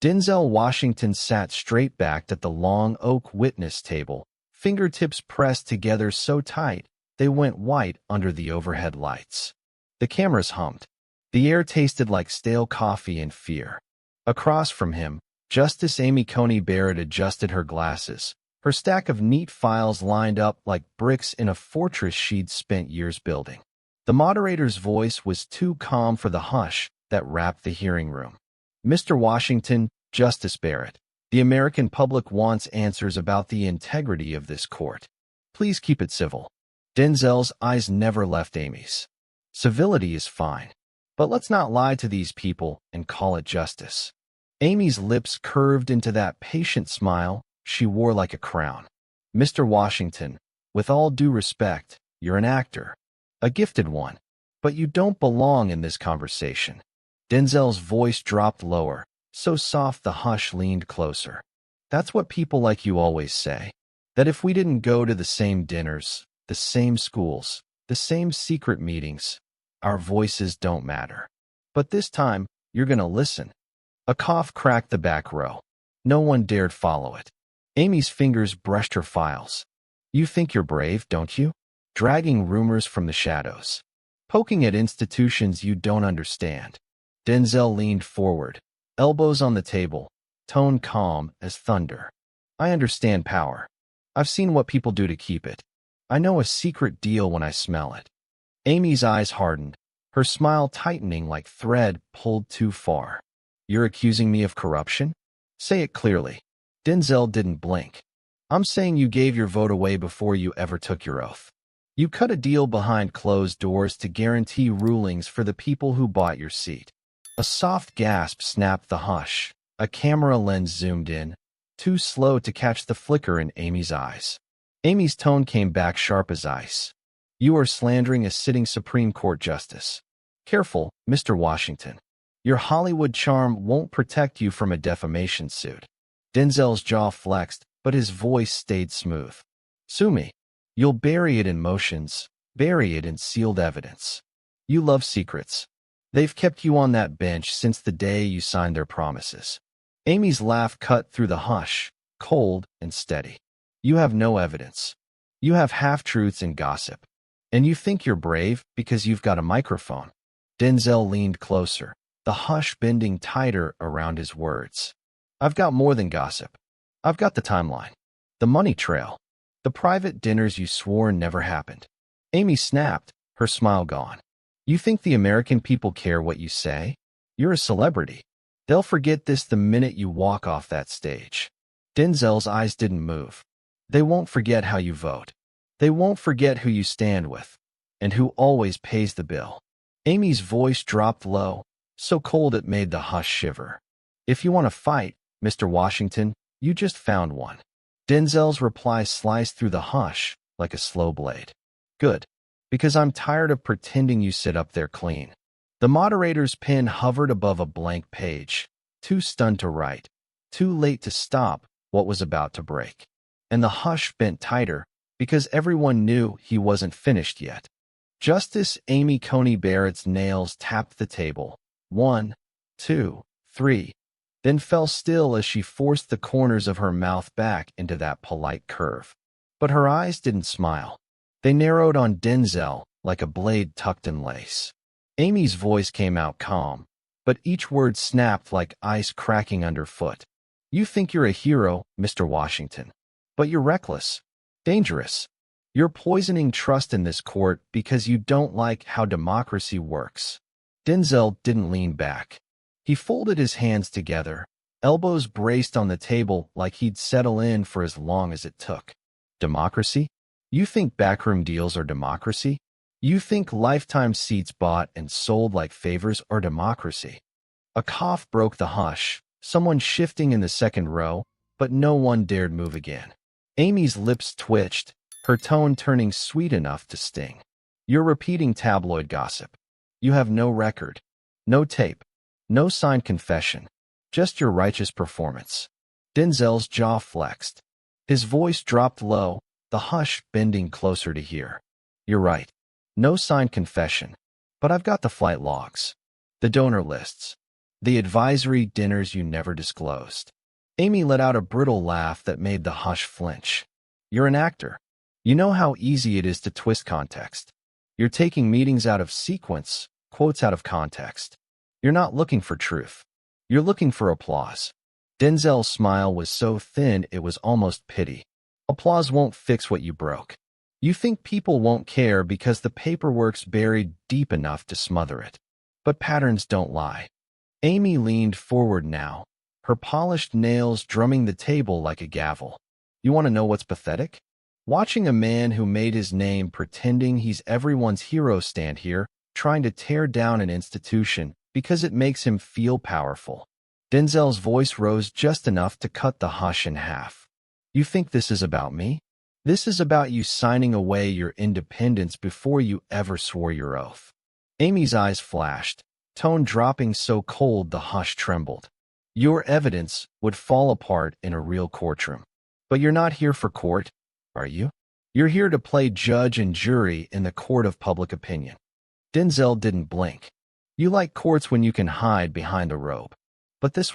Denzel Washington sat straight-backed at the long oak witness table, fingertips pressed together so tight they went white under the overhead lights. The cameras hummed. The air tasted like stale coffee and fear. Across from him, Justice Amy Coney Barrett adjusted her glasses, her stack of neat files lined up like bricks in a fortress she'd spent years building. The moderator's voice was too calm for the hush that wrapped the hearing room. Mr. Washington, Justice Barrett, the American public wants answers about the integrity of this court. Please keep it civil. Denzel's eyes never left Amy's. Civility is fine, but let's not lie to these people and call it justice. Amy's lips curved into that patient smile she wore like a crown. Mr. Washington, with all due respect, you're an actor, a gifted one, but you don't belong in this conversation. Denzel's voice dropped lower, so soft the hush leaned closer. That's what people like you always say, that if we didn't go to the same dinners, the same schools, the same secret meetings, our voices don't matter. But this time, you're gonna listen. A cough cracked the back row. No one dared follow it. Amy's fingers brushed her files. You think you're brave, don't you? Dragging rumors from the shadows. Poking at institutions you don't understand. Denzel leaned forward, elbows on the table, tone calm as thunder. I understand power. I've seen what people do to keep it. I know a secret deal when I smell it. Amy's eyes hardened, her smile tightening like thread pulled too far. You're accusing me of corruption? Say it clearly. Denzel didn't blink. I'm saying you gave your vote away before you ever took your oath. You cut a deal behind closed doors to guarantee rulings for the people who bought your seat. A soft gasp snapped the hush. A camera lens zoomed in, too slow to catch the flicker in Amy's eyes. Amy's tone came back sharp as ice. You are slandering a sitting Supreme Court justice. Careful, Mr. Washington. Your Hollywood charm won't protect you from a defamation suit. Denzel's jaw flexed, but his voice stayed smooth. Sue me. You'll bury it in motions, bury it in sealed evidence. You love secrets. They've kept you on that bench since the day you signed their promises. Amy's laugh cut through the hush, cold and steady. You have no evidence. You have half-truths and gossip. And you think you're brave because you've got a microphone. Denzel leaned closer, the hush bending tighter around his words. I've got more than gossip. I've got the timeline. The money trail. The private dinners you swore never happened. Amy snapped, her smile gone. You think the American people care what you say? You're a celebrity. They'll forget this the minute you walk off that stage. Denzel's eyes didn't move. They won't forget how you vote. They won't forget who you stand with, and who always pays the bill. Amy's voice dropped low, so cold it made the hush shiver. If you want to fight, Mr. Washington, you just found one. Denzel's reply sliced through the hush like a slow blade. Good, because I'm tired of pretending you sit up there clean. The moderator's pen hovered above a blank page, too stunned to write, too late to stop what was about to break. And the hush bent tighter, because everyone knew he wasn't finished yet. Justice Amy Coney Barrett's nails tapped the table. 1, 2, 3, then fell still as she forced the corners of her mouth back into that polite curve. But her eyes didn't smile. They narrowed on Denzel like a blade tucked in lace. Amy's voice came out calm, but each word snapped like ice cracking underfoot. You think you're a hero, Mr. Washington, but you're reckless, dangerous. You're poisoning trust in this court because you don't like how democracy works. Denzel didn't lean back. He folded his hands together, elbows braced on the table like he'd settle in for as long as it took. Democracy? You think backroom deals are democracy? You think lifetime seats bought and sold like favors are democracy? A cough broke the hush, someone shifting in the second row, but no one dared move again. Amy's lips twitched, her tone turning sweet enough to sting. You're repeating tabloid gossip. You have no record, no tape, no signed confession, just your righteous performance. Denzel's jaw flexed. His voice dropped low, the hush bending closer to hear. You're right. No signed confession. But I've got the flight logs. The donor lists. The advisory dinners you never disclosed. Amy let out a brittle laugh that made the hush flinch. You're an actor. You know how easy it is to twist context. You're taking meetings out of sequence, quotes out of context. You're not looking for truth. You're looking for applause. Denzel's smile was so thin it was almost pity. Applause won't fix what you broke. You think people won't care because the paperwork's buried deep enough to smother it. But patterns don't lie. Amy leaned forward now, her polished nails drumming the table like a gavel. You want to know what's pathetic? Watching a man who made his name pretending he's everyone's hero stand here, trying to tear down an institution because it makes him feel powerful. Denzel's voice rose just enough to cut the hush in half. You think this is about me? This is about you signing away your independence before you ever swore your oath. Amy's eyes flashed, tone dropping so cold the hush trembled. Your evidence would fall apart in a real courtroom. But you're not here for court, are you? You're here to play judge and jury in the court of public opinion. Denzel didn't blink. You like courts when you can hide behind a robe. But this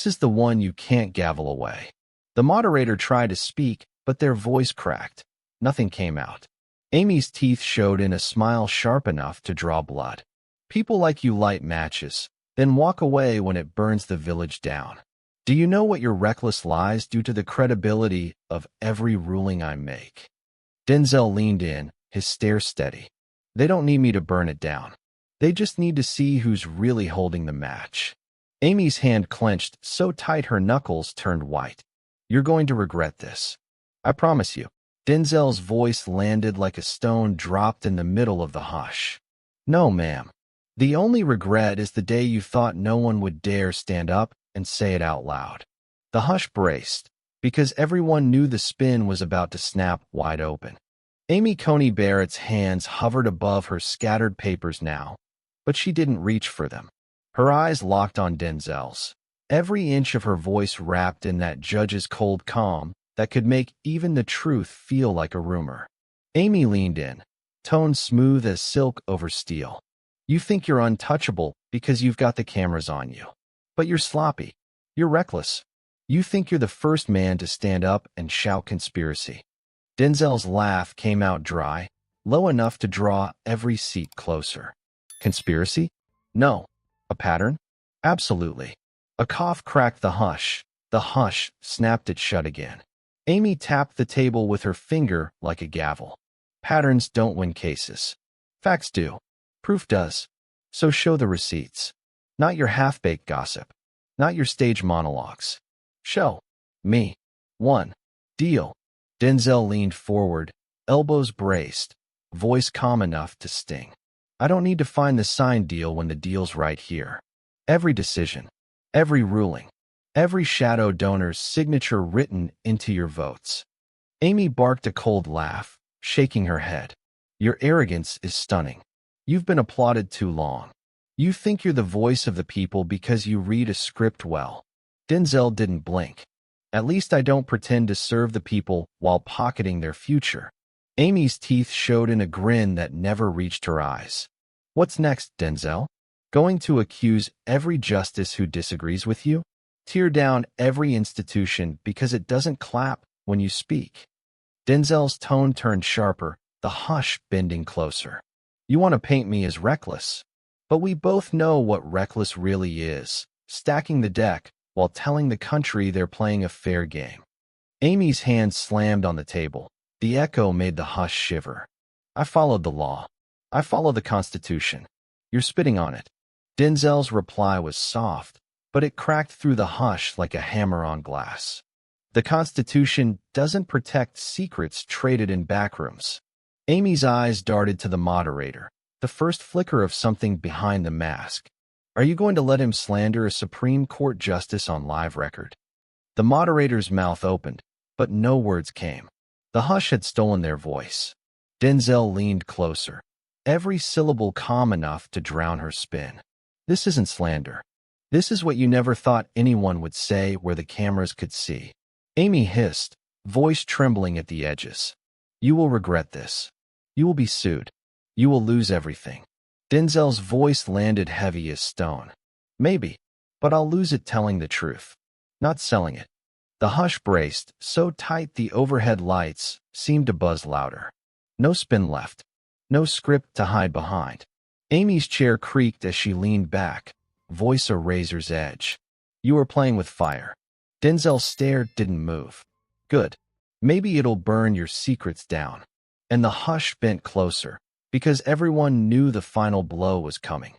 is the one you can't gavel away. The moderator tried to speak, but their voice cracked. Nothing came out. Amy's teeth showed in a smile sharp enough to draw blood. People like you light matches, then walk away when it burns the village down. Do you know what your reckless lies do to the credibility of every ruling I make? Denzel leaned in, his stare steady. They don't need me to burn it down. They just need to see who's really holding the match. Amy's hand clenched so tight her knuckles turned white. You're going to regret this. I promise you. Denzel's voice landed like a stone dropped in the middle of the hush. No, ma'am. The only regret is the day you thought no one would dare stand up and say it out loud. The hush braced, because everyone knew the spin was about to snap wide open. Amy Coney Barrett's hands hovered above her scattered papers now, but she didn't reach for them. Her eyes locked on Denzel's, every inch of her voice wrapped in that judge's cold calm that could make even the truth feel like a rumor. Amy leaned in, tone smooth as silk over steel. You think you're untouchable because you've got the cameras on you. But you're sloppy. You're reckless. You think you're the first man to stand up and shout conspiracy. Denzel's laugh came out dry, low enough to draw every seat closer. Conspiracy? No. A pattern? Absolutely. A cough cracked the hush. The hush snapped it shut again. Amy tapped the table with her finger like a gavel. Patterns don't win cases. Facts do. Proof does. So show the receipts. Not your half-baked gossip. Not your stage monologues. Show me. 1. Deal. Denzel leaned forward, elbows braced, voice calm enough to sting. I don't need to find the signed deal when the deal's right here. Every decision, every ruling, every shadow donor's signature written into your votes. Amy barked a cold laugh, shaking her head. Your arrogance is stunning. You've been applauded too long. You think you're the voice of the people because you read a script well. Denzel didn't blink. At least I don't pretend to serve the people while pocketing their future. Amy's teeth showed in a grin that never reached her eyes. What's next, Denzel? Going to accuse every justice who disagrees with you? Tear down every institution because it doesn't clap when you speak? Denzel's tone turned sharper, the hush bending closer. You want to paint me as reckless. But we both know what reckless really is, stacking the deck while telling the country they're playing a fair game. Amy's hand slammed on the table. The echo made the hush shiver. I followed the law. I follow the Constitution. You're spitting on it. Denzel's reply was soft, but it cracked through the hush like a hammer on glass. The Constitution doesn't protect secrets traded in backrooms. Amy's eyes darted to the moderator, the first flicker of something behind the mask. Are you going to let him slander a Supreme Court justice on live record? The moderator's mouth opened, but no words came. The hush had stolen their voice. Denzel leaned closer, every syllable calm enough to drown her spin. This isn't slander. This is what you never thought anyone would say where the cameras could see. Amy hissed, voice trembling at the edges. You will regret this. You will be sued. You will lose everything. Denzel's voice landed heavy as stone. Maybe, but I'll lose it telling the truth, not selling it. The hush braced, so tight the overhead lights seemed to buzz louder. No spin left. No script to hide behind. Amy's chair creaked as she leaned back, voice a razor's edge. You were playing with fire. Denzel stared, didn't move. Good. Maybe it'll burn your secrets down. And the hush bent closer, because everyone knew the final blow was coming.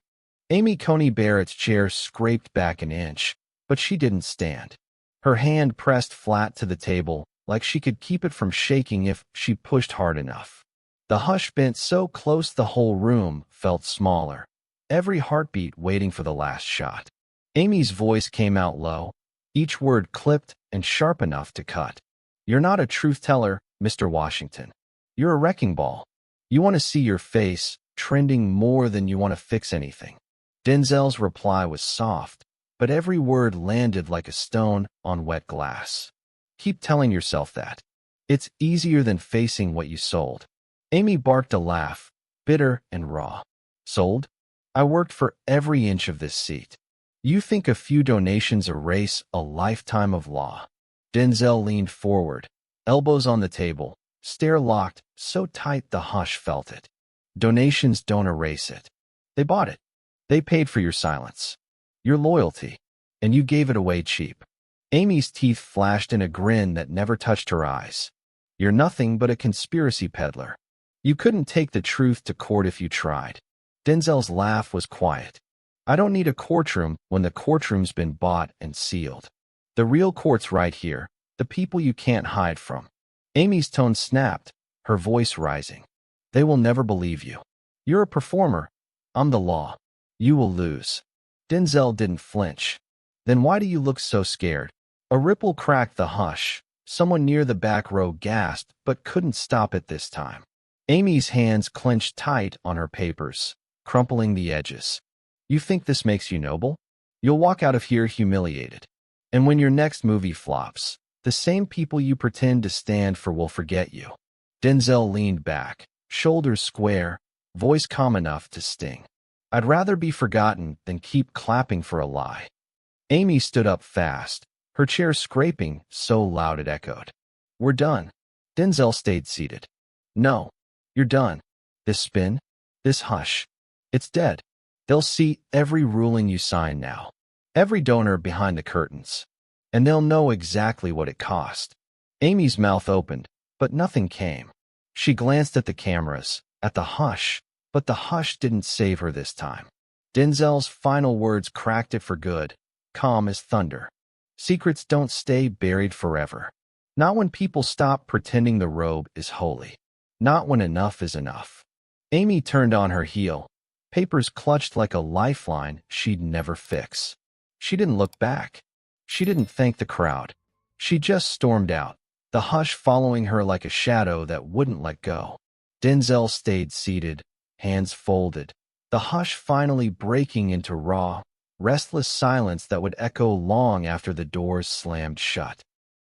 Amy Coney Barrett's chair scraped back an inch, but she didn't stand. Her hand pressed flat to the table, like she could keep it from shaking if she pushed hard enough. The hush bent so close the whole room felt smaller, every heartbeat waiting for the last shot. Amy's voice came out low, each word clipped and sharp enough to cut. You're not a truth-teller, Mr. Washington. You're a wrecking ball. You want to see your face trending more than you want to fix anything. Denzel's reply was soft, but every word landed like a stone on wet glass. Keep telling yourself that. It's easier than facing what you sold. Amy barked a laugh, bitter and raw. Sold? I worked for every inch of this seat. You think a few donations erase a lifetime of law? Denzel leaned forward, elbows on the table, stare locked so tight the hush felt it. Donations don't erase it. They bought it. They paid for your silence, your loyalty, and you gave it away cheap. Amy's teeth flashed in a grin that never touched her eyes. You're nothing but a conspiracy peddler. You couldn't take the truth to court if you tried. Denzel's laugh was quiet. I don't need a courtroom when the courtroom's been bought and sealed. The real court's right here, the people you can't hide from. Amy's tone snapped, her voice rising. They will never believe you. You're a performer. I'm the law. You will lose. Denzel didn't flinch. Then why do you look so scared? A ripple cracked the hush. Someone near the back row gasped, but couldn't stop it this time. Amy's hands clenched tight on her papers, crumpling the edges. You think this makes you noble? You'll walk out of here humiliated. And when your next movie flops, the same people you pretend to stand for will forget you. Denzel leaned back, shoulders square, voice calm enough to sting. I'd rather be forgotten than keep clapping for a lie. Amy stood up fast, her chair scraping so loud it echoed. We're done. Denzel stayed seated. No, you're done. This spin, this hush, it's dead. They'll see every ruling you sign now, every donor behind the curtains, and they'll know exactly what it cost. Amy's mouth opened, but nothing came. She glanced at the cameras, at the hush, but the hush didn't save her this time. Denzel's final words cracked it for good, calm as thunder. Secrets don't stay buried forever. Not when people stop pretending the robe is holy. Not when enough is enough. Amy turned on her heel, papers clutched like a lifeline she'd never fix. She didn't look back. She didn't thank the crowd. She just stormed out, the hush following her like a shadow that wouldn't let go. Denzel stayed seated, hands folded, the hush finally breaking into raw, restless silence that would echo long after the doors slammed shut.